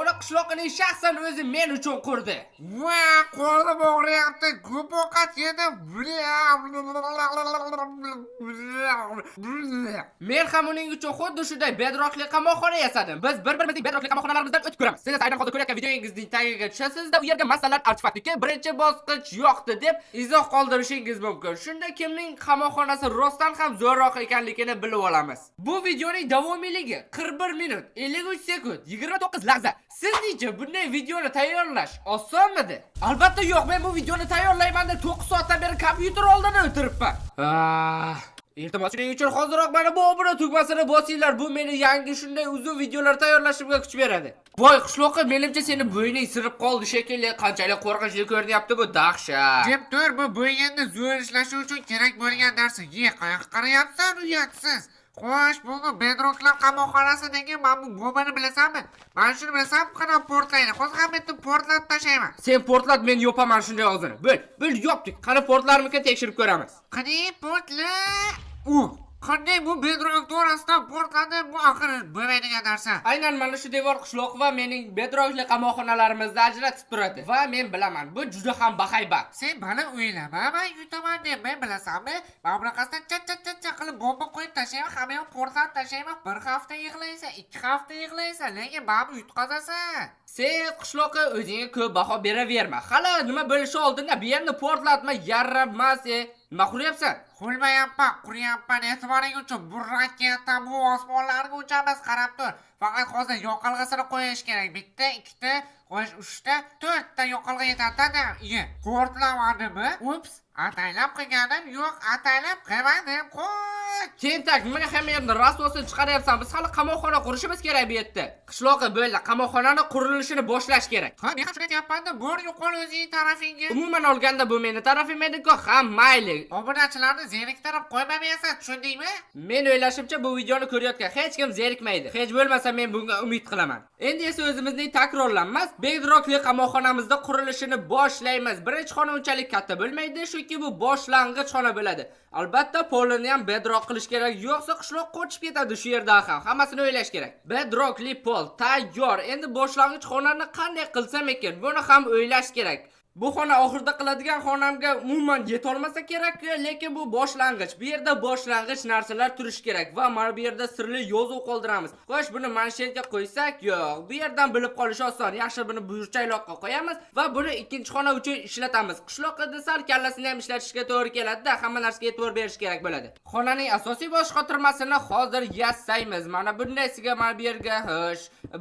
Uni qishloqining shaxsan o'zi men uchun qurdi. Va qo'lim og'riyapti. Ko'p ovqat yedim. Men ham uning uchun xuddi shunday bedrockli qamoqxona yasadim. Biz bir-birimizning bedrockli qamoqxonalarimizdan o'tib ko'ramiz. Siz aynan hozir ko'rayotgan videongizning tagiga tushasizda, u yerga masalan artefaktga birinchi bosqich yo'qdi deb izoh qoldirishingiz mumkin. Shunda kimning qamoqxonasi rostdan ham zo'rroq ekanligini bilib olamiz. Bu videoning davomiyligi 41 minut, 53 sekund, 29 lahza. Sizningcha bunday videoni tayyorlash osonmidi? Albatta yo'q, men bu videoni tayyorlayman deb 9 soatdan beri kompyuter oldida o'tiribman. Iltimos, shuning uchun hoziroq mana bu obuna tugmasini bosinglar. Bu meni yangi shunday uzun videolar tayyorlashimga kuch beradi. Voy qishloqqa, menimcha seni bo'yning sirib qoldi shekilli. Qanchalik qo'rqinchli ko'rinyapti bu, dahshat. Deb tur, bu bo'yinni zo'r ishlashi uchun kerak bo'lgan narsa. Qayoqqa qarayapsan, uyatsiz. Xo'sh, bu bedrocklar qamoqxonasi degan men bu bombani bilasanmi? Men shuni bilasam, qana portlaydi. Hozir ham bitta portlatib tashlayman. Sen portlat, men yopaman shunday og'zini. Bil yopdik. Qani portlarmikan tekshirib ko'ramiz. Qani portla. Qanday bu bedrock to'g'rasidan portladi? Bu axir bo'lmaydigan narsa. Aynan mana shu devor qishloq va mening bedrockli qamoqxonalarimizda ajratib turadi. Va men bilaman, bu juda ham bahaybat. Sen bana o'ylama, men yutaman deb men bilasanmi? Men bunaqasidan cha qilib bomba qo'yib tashlayman, hamma yoq portlatib tashlayman. Bir hafta yig'laysan, 2 hafta yig'laysan, lekin men yutqazasan. Sen qishloqqa o'zingga ko'p baho beraverma. Hali nima bo'lishi oldinda bu yerni portlatma, yaramas. Nima quryapsan? Quryapman, e'tiboring uchun bu raketa bu osmonlarga uchamiz, qarab tur. Faqat hozir yoqilg'isini qo'yish kerak. Bitta, ikkita, qo'yish 3 ta, 4 ta yoqilg'i yetadi-da. Portlamadimi? Ups, ataylab qilganim yo'q, ataylab qilmadim. Tentak, nimaga hamma yerni rasvosini chiqaryapsan? Biz hali qamoqxona qurishimiz kerak bu yerda. Qishloqqa bo'ldi, qamoqxonani qurilishini boshlash kerak. Ha, men ham shuni aytayapman-da, bor yo'qol o'zing tarafingga. Umuman olganda bu meni tarafim edi-ku, ham mayli. Obunachilarni zeriktirib qo'ymayapsan, tushundingmi? Men o'ylashimcha bu videoni ko'rayotgan hech kim zerikmaydi. Hech bo'lmasa men bunga umid qilaman. Endi esa o'zimizning takrorlanmas bedrockli qamoqxonamizda qurilishini boshlaymiz. Birinchi xona unchalik katta bo'lmaydi, chunki bu boshlang'ich xona bo'ladi. Albatta polni ham bedrock qilish kerak, yo'qsa qishloq qochib ketadi shu yerda ham. Hammasini o'ylash kerak. Bedrockli pol tayyor. Endi boshlang'ich xonani qanday qilsam ekan? Buni ham o'ylash kerak. Bu xona oxirida qiladigan xonamga umuman yetolmasa kerak, lekin bu boshlang'ich. Bu yerda boshlang'ich narsalar turish kerak va mana bu yerda sirli yozuv qoldiramiz. Xo'sh, buni manshetga qo'ysak, yo'q. Bu yerdan bilib qolish oson. Yaxshi, buni burchakloqqa qo'yamiz va buni ikkinchi xona uchun ishlatamiz. Qishloqda sal kallasini ham ishlatishga to'g'ri keladi-da, hamma narsaga e'tibor berish kerak bo'ladi. Xonaning asosiy bosh qotirmasini hozir yasaymiz. Mana bundaysiga mana bu yerga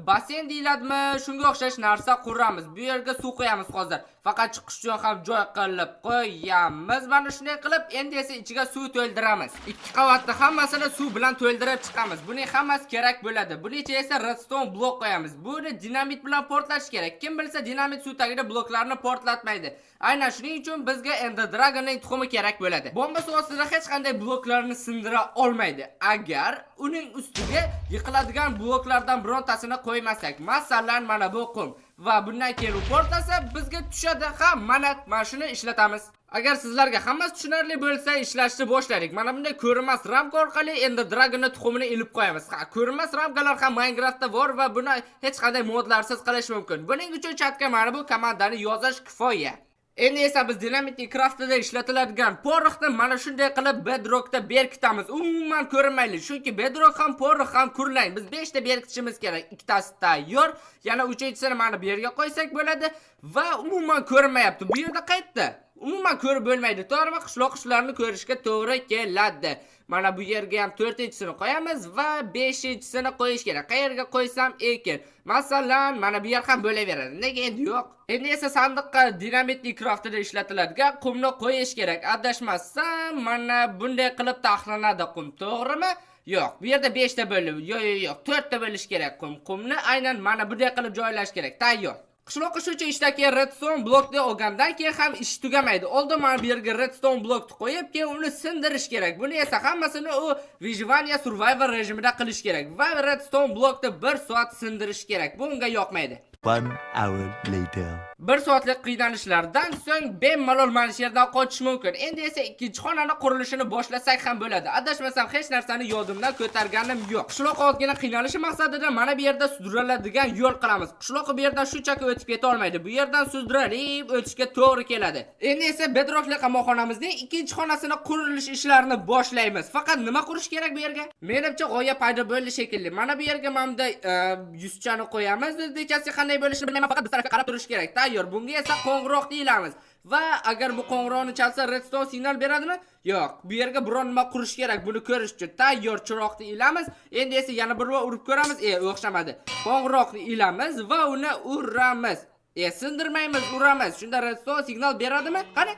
basseyn deyiladimi? Shunga o'xshash narsa quramiz. Bu yerga suv qo'yamiz hozir. Faqat chiqish uchun ham joy qilib qo'yamiz. Mana shunday qilib, endi esa ichiga suv to'ldiramiz. 2 qavatni hammasini suv bilan to'ldirib chiqamiz. Buning hammasi kerak bo'ladi. Buning ichiga esa redstone blok qo'yamiz. Buni dinamit bilan portlash kerak. Kim bilsa, dinamit suv tagida bloklarni portlatmaydi. Aynan shuning uchun bizga Ender Dragonning tuxumi kerak bo'ladi. Bomba suv ostida hech qanday bloklarni sindira olmaydi. Agar uning ustiga yiqiladigan bloklardan birontasini qo'ymasak, masalan, mana bu qum va bundan keyin portlasa bizga tushadi. Ha, mana shuni ishlatamiz. Agar sizlarga hammasi tushunarli bo'lsa, ishlashni boshladik. Mana bunday ko'rinmas ramka orqali Ender Dragonning tuxumini ilib qo'yamiz. Ha, ko'rinmas ramkalar ham Minecraftda bor va buni hech qanday modlarsiz qilish mumkin. Buning uchun chatga mana bu komandani yozish kifoya. Endi esa biz dinamitning craftida ishlatiladigan poroxni mana shunday qilib bedrockda berkitamiz. Umuman ko'rinmaydi, chunki bedrock ham porox ham kurlang. Biz 5 ta berkitishimiz kerak. Ikkitasi tayyor. Yana uchinchisini mana bu yerga qo'ysak bo'ladi va umuman ko'rinmayapti. Bu yerda qaytdi. Umuman ko'rib bo'lmaydi. To'g'rimi? Qishloqlarni ko'rishga to'g'ri keladi. Mana bu yerga ham 4-chisini qo'yamiz va 5-chisini qo'yish kerak. Qayerga qo'ysam ekan? Masalan, mana bu yer ham bo'laveradi. Nega endi yo'q? Endi esa sandiqqa dinamitning craftida ishlatiladigan qumni qo'yish kerak. Adashmasam, mana bunday qilib taxlanadi qum, to'g'rimi? Yo'q, bu yerda 5 ta bo'lib, yo'q, 4 ta bo'lish kerak qumni aynan mana bunday qilib joylash kerak. Tayyor. Qishloqqa shuncha ishdagi redstone blokni olgandan keyin ham ish tugamaydi. Oldin mana bu yerga redstone blokni qo'yib, keyin uni sindirish kerak. Buni esa hammasini u Vyjivaniya survival rejimida qilish kerak va redstone blokni 1 soat sindirish kerak. Bu unga yoqmaydi. 1 hour later. Bir soatlik qiynalishlardan so'ng bemalol mana shu yerdan qochish mumkin. Endi esa ikkinchi xonani qurilishini boshlasak ham bo'ladi. Adashmasam hech narsani yodimdan ko'targanim yo'q. Qishloqqa ozgina qiynalishi maqsadida mana bu yerda sudraladigan yo'l qilamiz. Qishloqqa bu yerdan shunchaki o'tib keta olmaydi. Bu yerdan sudralib o'tishga to'g'ri keladi. Endi esa bedrockli qamoqxonamizning ikkinchi xonasini qurilish ishlarini boshlaymiz. Faqat nima qurish kerak bu yerga? Menimcha g'oya paydo bo'ldi shekilli. Mana bu yerga mana yuzchani qo'yamiz. O'zbekchasi qanday bo'lishini bilmayman, faqat bir tarafga qarab turish kerak. Tayyor. Bunga esa qo'ng'iroq deyilamiz. Va agar bu qo'ng'iroqni chalsa redstone signal beradimi? Yo'q. Bu yerga biron nima qurish kerak. Buni ko'rish uchun tayyor chiroqni ilamiz. Endi esa yana bir bor urib ko'ramiz. O'xshamadi. Qo'ng'iroqni ilamiz va uni uramiz. Sindirmaymiz, uramiz. Shunda redstone signal beradimi? Qani?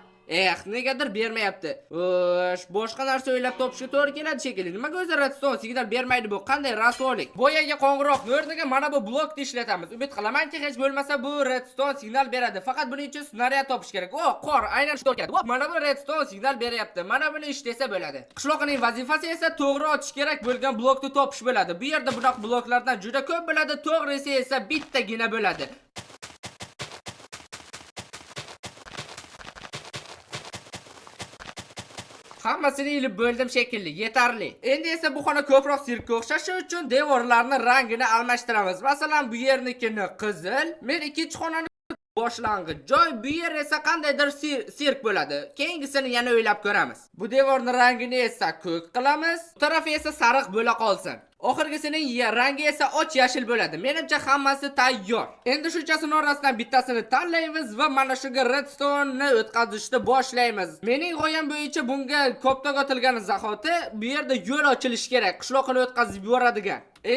Negadir bermayapti. Boshqa narsa o'ylab topishga to'g'ri keladi shekilli. Nimaga o'zi redstone signal bermaydi bu? Qanday rasolik? Boyaga qo'ng'iroqni o'rniga mana bu blokni ishlatamiz. Umid qilamanki, hech bo'lmasa bu redstone signal beradi. Faqat buning uchun snaryad topish kerak. Qor, aynan shu keladi. Mana bu redstone signal beryapti. Mana buni ishlasa bo'ladi. Qishloqning vazifasi esa to'g'ri ochish kerak bo'lgan blokni topish bo'ladi. Bu yerda bunaqa bloklardan juda ko'p bo'ladi, to'g'risi esa bittagina bo'ladi. Hammasini ilib bo'ldim shekilli, yetarli. Endi esa bu xona ko'proq sirkka o'xshashi uchun devorlarning rangini almashtiramiz. Masalan, bu yernikini qizil, men ikkinchi xonani boshlang'ich joy, bu yer esa qandaydir sirk bo'ladi. Keyingisini yana o'ylab ko'ramiz. Bu devorning rangini esa ko'k qilamiz. Bu tarafi esa sariq bo'la qolsin. Oxirgisining rangi esa och yashil bo'ladi. Menimcha hammasi tayyor. Endi shunchasini orasidan bittasini tanlaymiz va mana shunga redstone ni o'tkazishni boshlaymiz. Mening g'oyam bo'yicha bunga koptok otilgan zahoti bu yerda yo'l ochilishi kerak. Qishloqni o'tkazib yuboradigan.